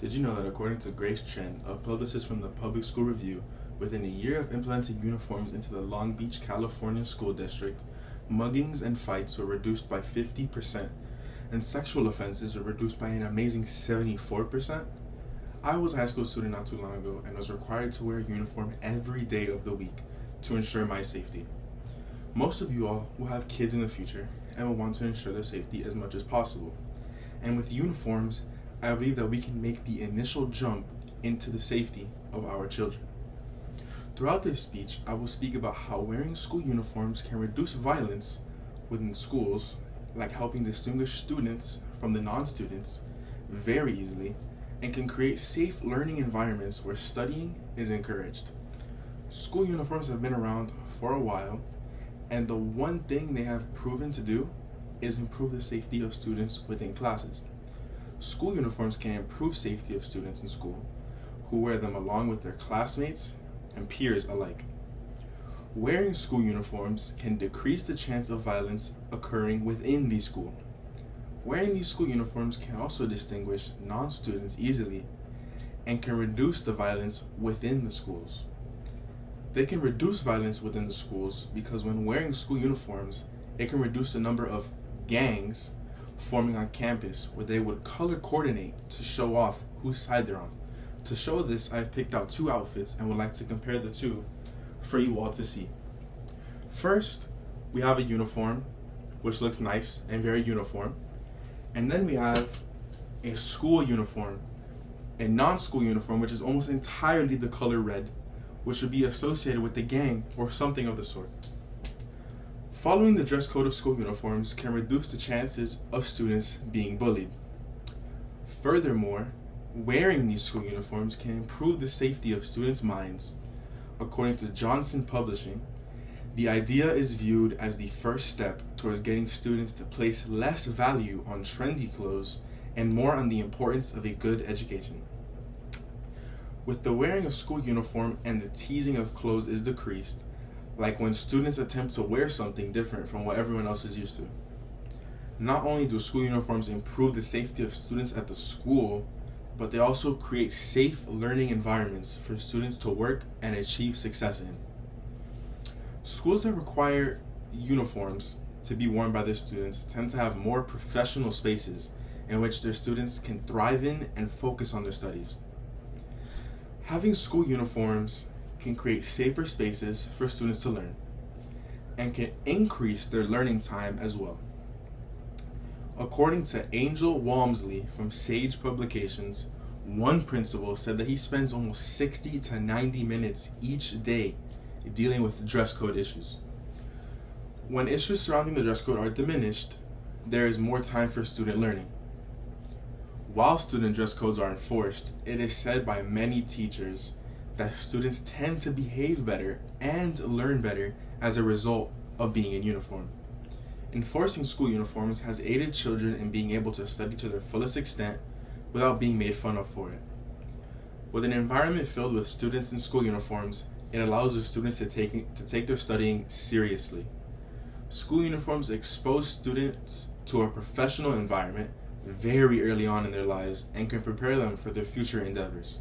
Did you know that according to Grace Chen, a publicist from the Public School Review, within a year of implementing uniforms into the Long Beach, California school district, muggings and fights were reduced by 50%, and sexual offenses were reduced by an amazing 74%? I was a high school student not too long ago and was required to wear a uniform every day of the week to ensure my safety. Most of you all will have kids in the future and will want to ensure their safety as much as possible. And with uniforms, I believe that we can make the initial jump into the safety of our children. Throughout this speech, I will speak about how wearing school uniforms can reduce violence within schools, like helping distinguish students from the non-students very easily, and can create safe learning environments where studying is encouraged. School uniforms have been around for a while, and the one thing they have proven to do is improve the safety of students within classes. School uniforms can improve safety of students in school who wear them along with their classmates and peers alike. Wearing school uniforms can decrease the chance of violence occurring within the school. Wearing these school uniforms can also distinguish non-students easily and can reduce the violence within the schools. They can reduce violence within the schools because when wearing school uniforms, it can reduce the number of gangs forming on campus where they would color coordinate to show off whose side they're on. To show this, I've picked out two outfits and would like to compare the two for you all to see. First, we have a uniform, which looks nice and very uniform. And then we have a school uniform, a non-school uniform, which is almost entirely the color red, which would be associated with the gang or something of the sort. Following the dress code of school uniforms can reduce the chances of students being bullied. Furthermore, wearing these school uniforms can improve the safety of students' minds. According to Johnson Publishing, the idea is viewed as the first step towards getting students to place less value on trendy clothes and more on the importance of a good education. With the wearing of school uniform and the teasing of clothes is decreased, like when students attempt to wear something different from what everyone else is used to. Not only do school uniforms improve the safety of students at the school, but they also create safe learning environments for students to work and achieve success in. Schools that require uniforms to be worn by their students tend to have more professional spaces in which their students can thrive in and focus on their studies. Having school uniforms can create safer spaces for students to learn and can increase their learning time as well. According to Angel Walmsley from Sage Publications, one principal said that he spends almost 60 to 90 minutes each day dealing with dress code issues. When issues surrounding the dress code are diminished, there is more time for student learning. While student dress codes are enforced, it is said by many teachers that students tend to behave better and learn better as a result of being in uniform. Enforcing school uniforms has aided children in being able to study to their fullest extent without being made fun of for it. With an environment filled with students in school uniforms, it allows the students to take their studying seriously. School uniforms expose students to a professional environment very early on in their lives and can prepare them for their future endeavors.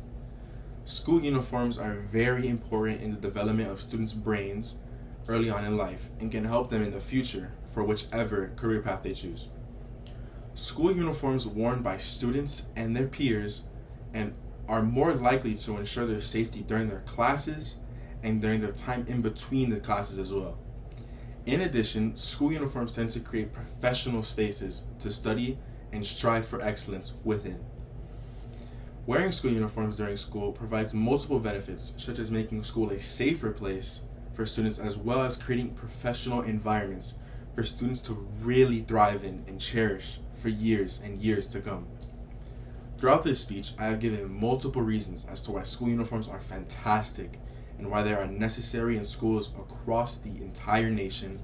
School uniforms are very important in the development of students' brains early on in life and can help them in the future for whichever career path they choose. School uniforms worn by students and their peers and are more likely to ensure their safety during their classes and during their time in between the classes as well. In addition, school uniforms tend to create professional spaces to study and strive for excellence within. Wearing school uniforms during school provides multiple benefits, such as making school a safer place for students as well as creating professional environments for students to really thrive in and cherish for years and years to come. Throughout this speech, I have given multiple reasons as to why school uniforms are fantastic and why they are necessary in schools across the entire nation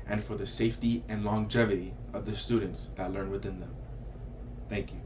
and for the safety and longevity of the students that learn within them. Thank you.